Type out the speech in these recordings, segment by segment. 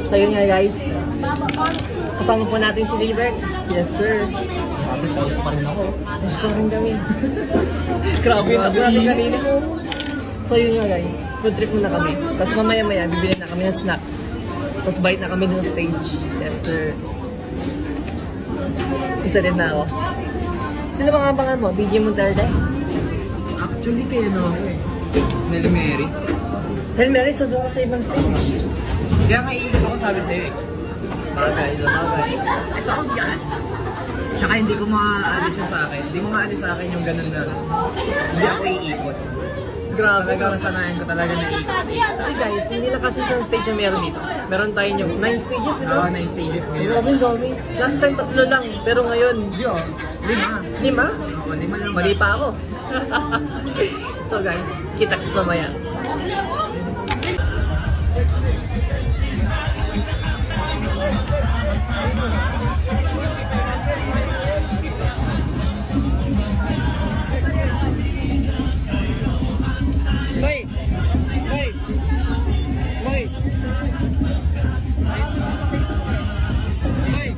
So yun nga guys, kasama po natin si Livex. Yes sir. Sabi, pause pa rin ako. Mas pa rin kami. Grabe yung tabi natin kanina. So yun nga guys, food trip muna kami. Tapos mamaya-maya, bibili na kami ng snacks. Tapos bite na kami dun sa stage. Yes sir. Isa din na ako. Sino bang abangan mo? DJ Monterde? Actually, kayo na ako eh. Hail Mary. Hail Mary, so doon ka sa ibang stage. Kaya nga iikot ako sabi sa'yo eh. Bagay, bagay. At saka yan. Tsaka hindi ko maaalis yung sa akin. Hindi mo maalis sa akin yung ganun na hindi ako iikot. Grabe. Talaga kasanayan ko talaga na ikot. Kasi guys, hindi na kasi isang stage na meron dito. Meron tayo yung 9 stages, di ba? Oo, 9 stages ngayon. Grabe, dami. Last time 3 lang, pero ngayon, Yo, 5. 5? Oo, 5 lang. Mali pa ako. So guys, kita-kits mamaya. Boy! Boy! Boy! Boy!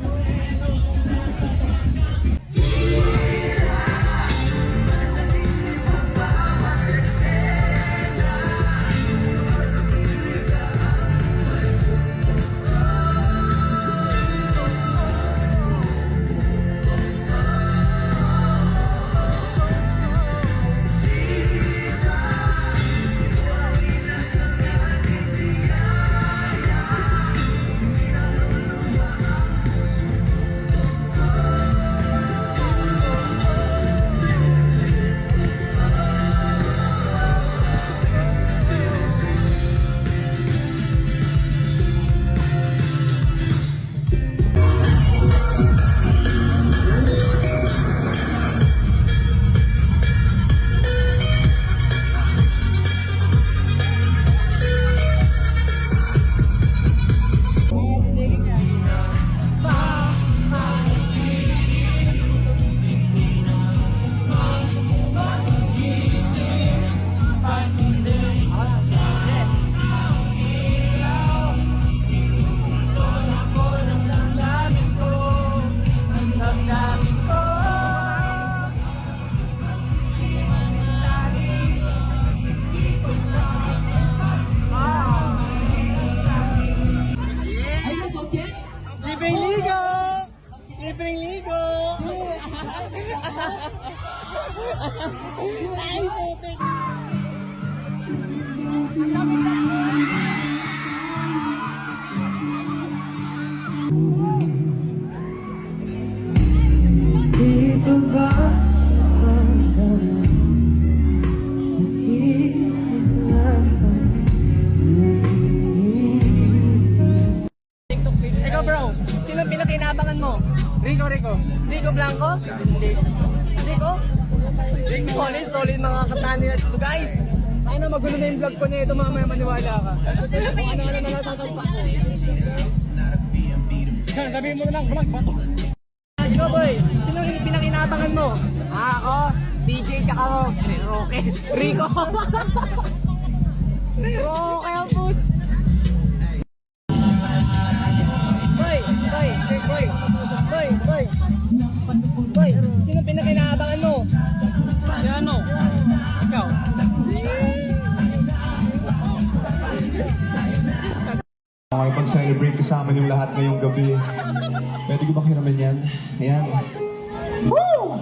Libreng ligo! Libreng ligo! Ay, putik! Dito ba ikaw bro, sino pinakinabangan mo? Rico Blanco? Hindi. Rico? Solid mga katani na ito guys. Ay na, magulo na yung vlog ko nito, mamaya maniwala ka. Kung ano-ano na nasasalpak ko. Sabihin mo na lang, vlog ba to? Ikaw boy, sino pinakinabangan mo? Ako, DJ tsaka Roque. Rico! Roque ang put. Boy, sino pinakinabangan mo? Si ano? Ikaw? Makipag-celebrate kasama yung lahat ngayong gabi. Pwede ko ba kiraman yan? Ayan. Woo!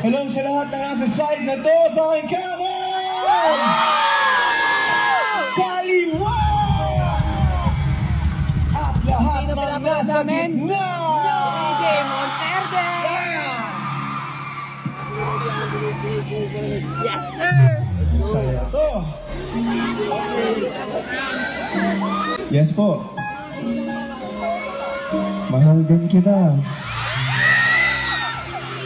Hello sa lahat na nasa side na to sa aking kanan! Kaliwa! At lahat Sino ng pinapanood nasa namin? gitna! DJ Monterde! Yes sir! Saya to! Yes po. Mahal din kita.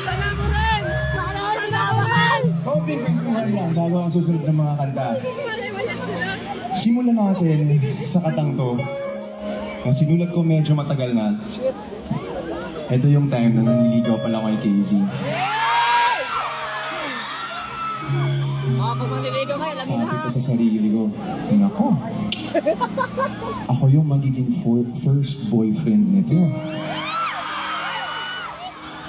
Sana mo rin! Sana mo rin! Konting kwentuhan lang bago ang susunod ng mga kanta. Simulan natin sa katang to. Ang sinulat ko medyo matagal na. Ito yung time na nanliligaw pala kay Casey. pag maniligaw kayo, alam Sabi ko sa sarili ko, nako, ako yung magiging first boyfriend nito.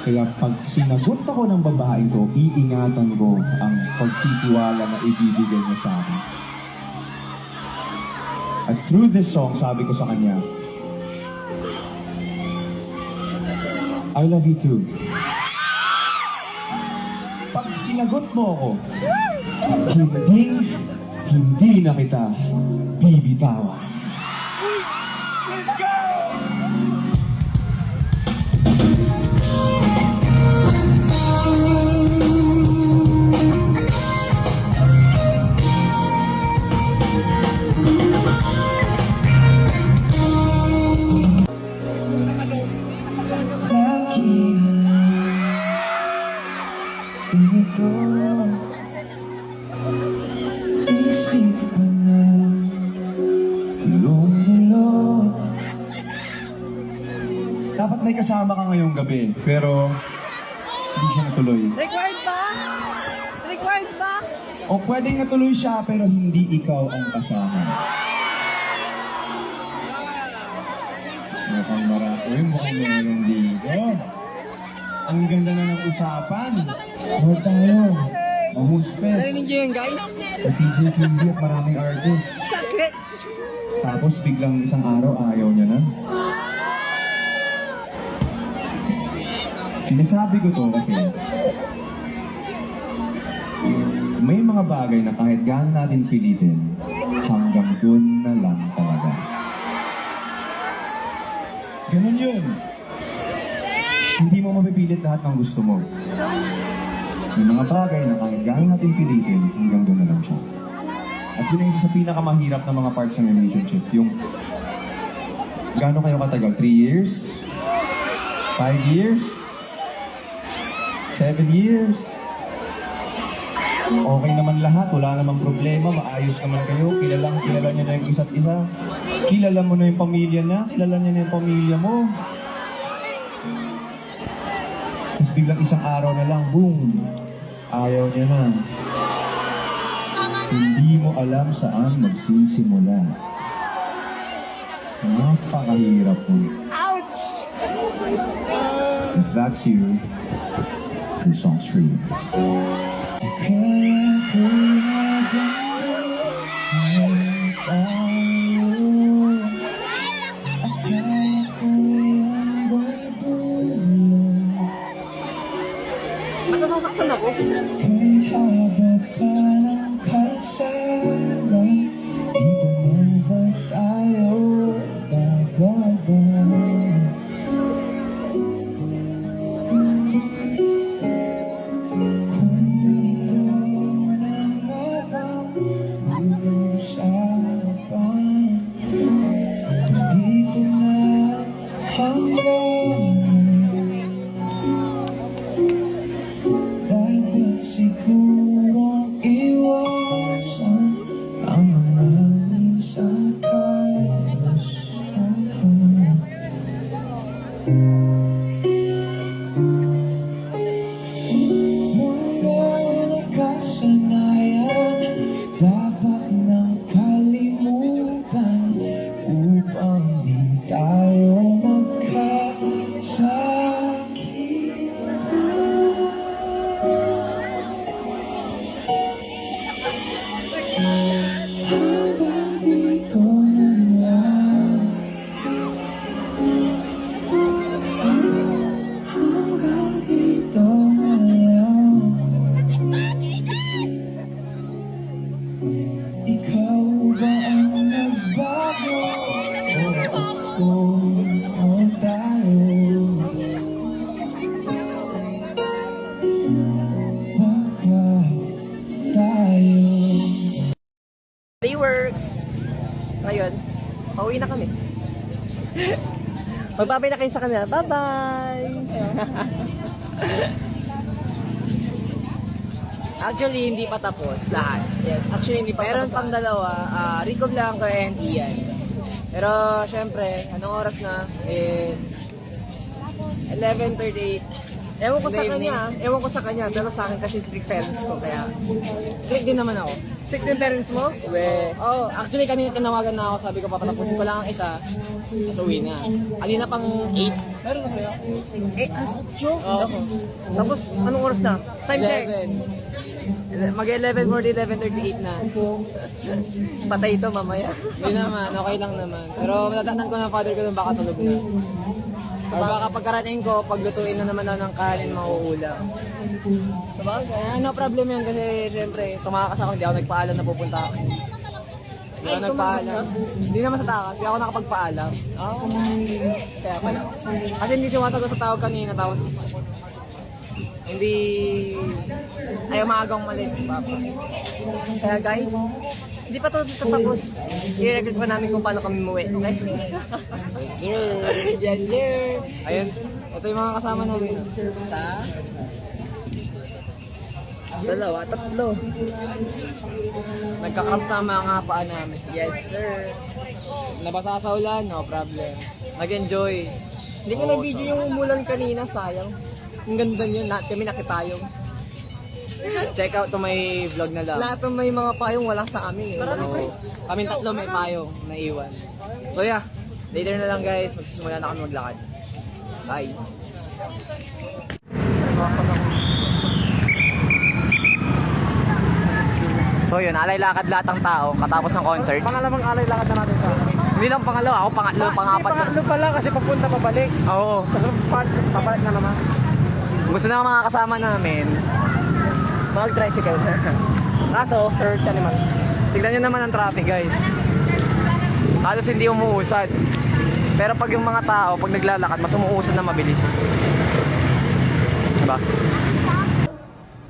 Kaya pag sinagot ako ng babaeng to, iingatan ko ang pagtitiwala na ibibigay niya sa akin. At through this song, sabi ko sa kanya, I love you too. Pag sinagot mo ako, hindi na kita bibitawan. Let's go! Dapat may kasama ka ngayong gabi, pero hindi siya natuloy. Required ba? Required ba? O pwedeng natuloy siya, pero hindi ikaw ang kasama. Mukhang mukhang meron dito. Ang ganda na ng usapan. Ano tayo? Mahuspes. Narinig niyo yun, guys? Sa TJ Kizzy at maraming artists. Sakit! Tapos biglang isang araw ayaw niya na. Sinasabi ko to kasi may mga bagay na kahit gaano natin pilitin, hanggang dun na lang talaga. Ganun yun. Hindi mo mapipilit lahat ng gusto mo. May mga bagay na kahit gaano natin pilitin, hanggang dun na lang siya. At yun ang isa sa pinakamahirap na mga parts ng relationship. Yung gaano kayo katagal? 3 years? 5 years? 7 years? Okay naman lahat, wala namang problema, maayos naman kayo, kilala niyo na yung isa't isa. Kilala mo na yung pamilya niya, kilala niya na yung pamilya mo. Tapos biglang isang araw na lang, boom, ayaw niya na. Hindi mo alam saan magsisimula. Napakahirap mo. Ouch! If that's you, this song's for you. Ba't nasasaktan ako? Siguro iwasan ang mga minsan kalusuhan. Mula nakasanayan, dapat nang kalimutan upang di tayo hanggang dito na lang. Hanggang dito na lang. Ikaw ba ang nagbago? O ako o tayo? Baka tayo. Works. Ngayon, pauwi na kami. Magbabay na kayo sa kanila. Bye-bye! Actually, hindi pa tapos lahat. Yes, actually hindi pa Meron tapos. pang dalawa, Rico Blanco and Ian. Pero, syempre, anong oras na? It's 11:38. Ewan ko sa Good evening. kanya, pero sa akin kasi strict parents ko, kaya... Strict din naman ako. Strict yung parents mo? Oh, actually kanina tinawagan na ako, sabi ko papatapusin ko lang ang isa. Tapos uwi na. Kanina pang 8. Meron na kaya? Alas 8? Ako. Tapos, anong oras na? Time check. 11. Mag-11:40, 11:38 na. Patay ito mamaya. Hindi naman, okay lang naman. Pero matatandaan ko ng father ko nung baka tulog na. Or baka pagkarating ko, paglutuin na naman ako ng kanin, mauulam. Kaya no problem yun kasi syempre, tumakas ako, hindi ako nagpaalam na pupunta ako. Hindi ako nagpaalam. Hindi naman sa takas, hindi ako nakapagpaalam. Kaya pala. Kasi hindi sumasagot sa tawag kanina, tapos hindi ayaw maagang malis, papa. Kaya guys, hindi pa ito tapos. I-record pa namin kung paano kami muwi. Okay? Yes, sir. Ayun, ito yung mga kasama namin. Sa? Dalawa, tatlo. Nagka-cramps na ang mga paa namin. Yes, sir. Nabasa sa ulan, no problem. Nag-enjoy. Hindi ko na-video yung umulan kanina, sayang. Ang ganda niyo, lahat kami nakipayong. Check out to my vlog na lang. Lahat ng may mga payong wala sa amin. Oo. Kaming tatlo may payong na iwan. So yeah, later na lang guys, magsisimula na kami maglakad. Bye! So yun, alay lakad lahat ng tao katapos ng concerts. Pangalawang alay lakad na natin sa Hindi lang pangalawa, ako pangatlo, pangapat ko. Pangatlo pala kasi papunta pabalik. Oo. Pabalik na naman. Gusto na mga kasama namin mag-tricycle. Kaso, third ka naman. Tignan nyo naman ang traffic guys. Halos hindi umuusad. Pero pag yung mga tao, pag naglalakad, mas umuusad na mabilis. Diba?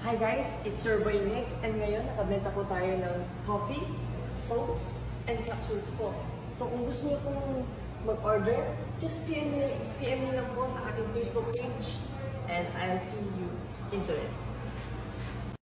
Hi guys, it's your boy Nick and ngayon nakabenta po tayo ng coffee, soaps, and capsules po. So kung gusto niyo pong mag-order, just PM me lang po sa ating Facebook page and I'll see you into it.